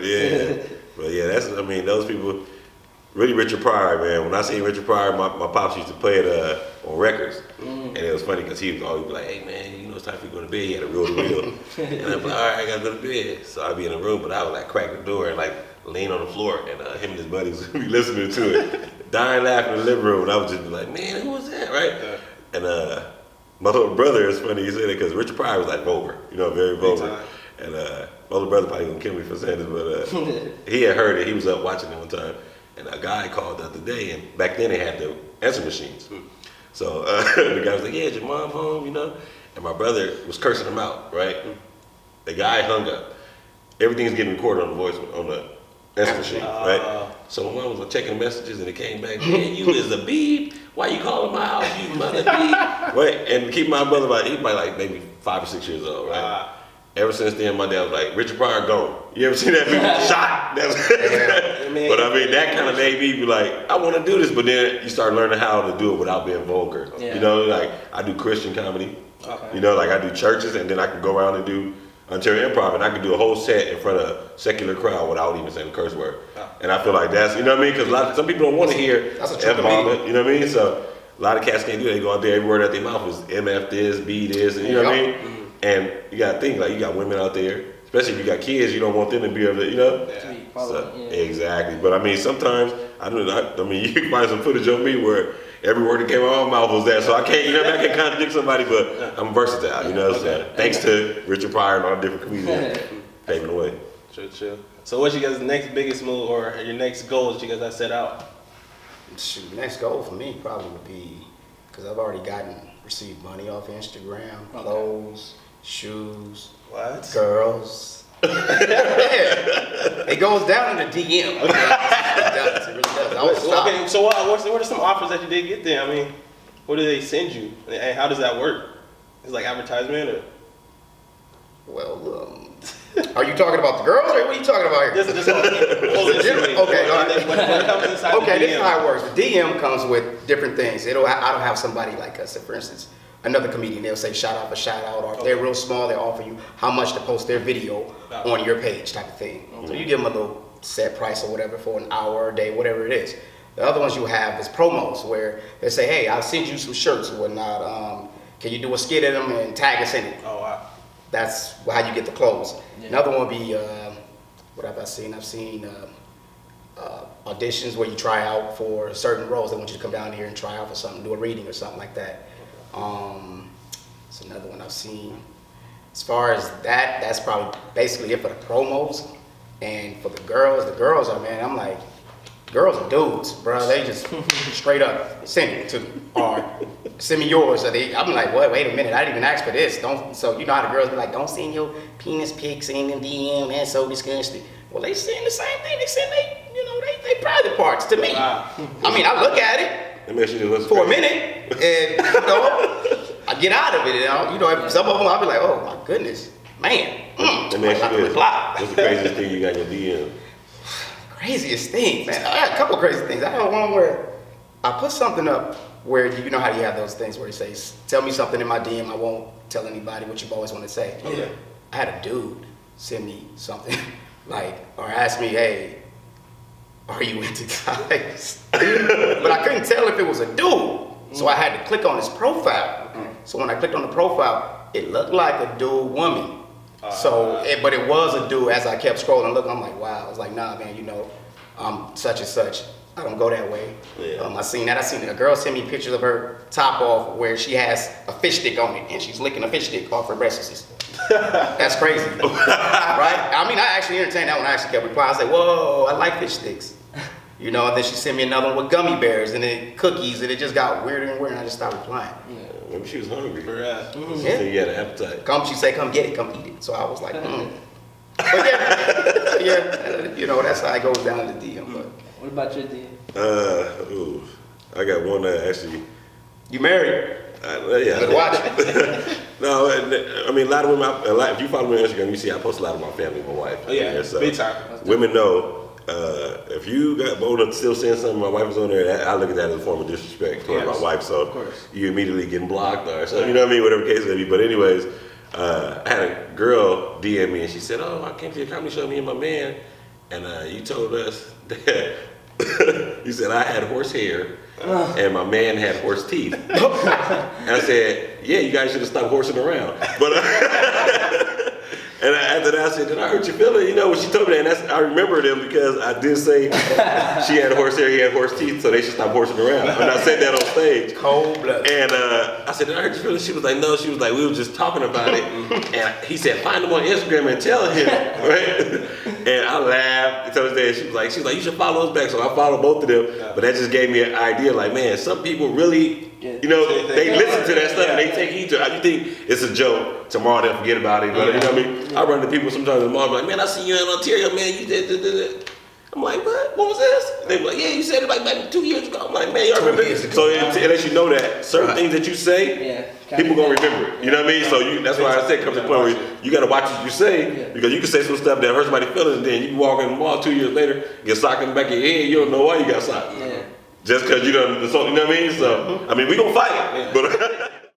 Yeah. But yeah, I mean, those people, really Richard Pryor, man. When I seen Richard Pryor, my pops used to play it on records. And it was funny because he was always like, hey man, you know it's time for you to go to bed. He had a reel to reel. And I'm like, all right, I gotta go to bed. So I'd be in the room, but I would like crack the door and like lean on the floor, and him and his buddies would be listening to it, dying laughing in the living room. And I would just be like, man, who was that, right? And my little brother, it's funny you say that because Richard Pryor was like vulgar, very vulgar. And my little brother probably gonna kill me for saying this, but he had heard it. He was up watching it one time, and a guy called the other day, and back then they had the answer machines. So the guy was like, yeah, is your mom home, And my brother was cursing him out, right? The guy hung up. Everything's getting recorded on the voice, on the answer machine, right? So my mom was checking messages, and it came back, man, you is a beep. Why you calling my house, you mother beep? Right? And keep my brother, he probably like maybe 5 or 6 years old, right? Ever since then, my dad was like, Richard Pryor gone. You ever seen that movie? Shot. But I mean, that kind of made me be like, I want to do this. But then you start learning how to do it without being vulgar. Yeah. Like I do Christian comedy. Okay. Like I do churches, and then I can go around and do Ontario Improv, and I can do a whole set in front of a secular crowd without even saying a curse word. And I feel like that's, you know what I mean? Because some people don't want to hear F-bomb, you know what I mean? So a lot of cats can't do that. They go out there, every word out their mouth is MF this, B this, and you know what I mean? And you gotta think, like, you got women out there, especially if you got kids, you don't want them to be able to, Exactly. But I mean, sometimes, I mean, you can find some footage of me where every word that came out of my mouth was that, so I can't, I can contradict somebody, but I'm versatile, so thanks to Richard Pryor and all the different comedians paving the way. True. So what's your guys' next biggest move or your next goal that you guys have set out? Shoot, next goal for me probably would be, because I've already received money off Instagram, clothes, shoes, girls. It goes down in the DM. It does. It really does. Okay, so what are some offers that you did get there? I mean, what do they send you? And how does that work? It's like advertisement or? Well, are you talking about the girls or what are you talking about here? Okay, this is how it works. The DM comes with different things. I don't have somebody like us. For instance, another comedian, they'll say shout out for shout out, or if they're real small, they'll offer you how much to post their video on your page type of thing. So you give them a little set price or whatever for an hour or a day, whatever it is. The other ones you have is promos where they say, hey, I'll send you some shirts or whatnot. Can you do a skit in them and tag us in it? Oh, wow. That's how you get the clothes. Yeah. Another one would be, what have I seen? I've seen auditions where you try out for certain roles. They want you to come down here and try out for something, do a reading or something like that. It's another one I've seen. As far as that, that's probably basically it for the promos. And for the girls are, man, I'm like, girls are dudes, bro. They just straight up send it to me, or send me yours. I'm like, what? Wait a minute, I didn't even ask for this. So you know how the girls be like, don't send your penis pics in the DM. That's so disgusting. Well, they send the same thing. They send they private parts to me. Wow. I mean, I look at it for a minute, and I get out of it. Some of them I'll be like, oh my goodness, man. Let me ask you this. What's the craziest thing you got in your DM? Craziest thing, man. I had a couple crazy things. I had one where I put something up where you know how you have those things where it says, tell me something in my DM, I won't tell anybody what you've always wanted to say. Yeah. I had a dude send me something or ask me, hey, are you into guys? But I couldn't tell if it was a dude. So I had to click on his profile. So when I clicked on the profile, it looked like a dude woman. But it was a dude. As I kept scrolling, looking, I'm like, wow. I was like, nah, man, I'm such and such. I don't go that way. Yeah. I seen that. I seen a girl send me pictures of her top off where she has a fish stick on it, and she's licking a fish stick off her breasts. That's crazy, right? I mean, I actually entertained that one. I actually kept replying. I said, whoa, I like fish sticks. And then she sent me another one with gummy bears and then cookies, and it just got weirder and weirder, and I just stopped replying. Yeah. Maybe she was hungry. Mm-hmm. So you had an appetite. She said, come get it, come eat it. So I was like, But that's how it goes down in the DM. But. What about your DM? I got one that actually. You married? Yeah. Watch it. No, I mean, a lot of women, if you follow me on Instagram, you see I post a lot of my family, my wife. Oh, yeah, so big time. Women know. If you got bold enough to still saying something, my wife was on there, I look at that as a form of disrespect toward my wife, so you immediately getting blocked or something, you know what I mean, whatever the case may be. But anyways, I had a girl DM me and she said, oh, I came to your comedy show, me and my man, and you told us that you said I had horse hair and my man had horse teeth. And I said, yeah, you guys should have stopped horsing around. But and after that, I said, did I hurt your feeling? You know, when she told me that, and I remember them because I did say she had horse hair, he had horse teeth, so they should stop horsing around. And I said that on stage. Cold blood. And I said, did I hurt your feelings? She was like, no. She was like, we were just talking about it. And he said, find him on Instagram and tell him, right? And I laughed until this day. She was like, you should follow us back. So I followed both of them. Yeah. But that just gave me an idea, like, man, some people really, you know, they listen to that stuff and they take heed to it. You think it's a joke. Tomorrow they'll forget about it. But you know what I mean? I run into people sometimes in the mall, like, man, I see you in Ontario, man. You did. I'm like, what? What was this? They were like, yeah, you said it like back 2 years ago. I'm like, man, y'all remember? So it lets you know that certain things that you say, people gonna remember it. You know what I mean? So that's why I said, come to the point where you gotta watch what you say, because you can say some stuff that hurts somebody's feelings, and then you can walk in the mall 2 years later, get socked in the back of your head, you don't know why you got socked. Just because you know what I mean? So, I mean, we gonna fight, but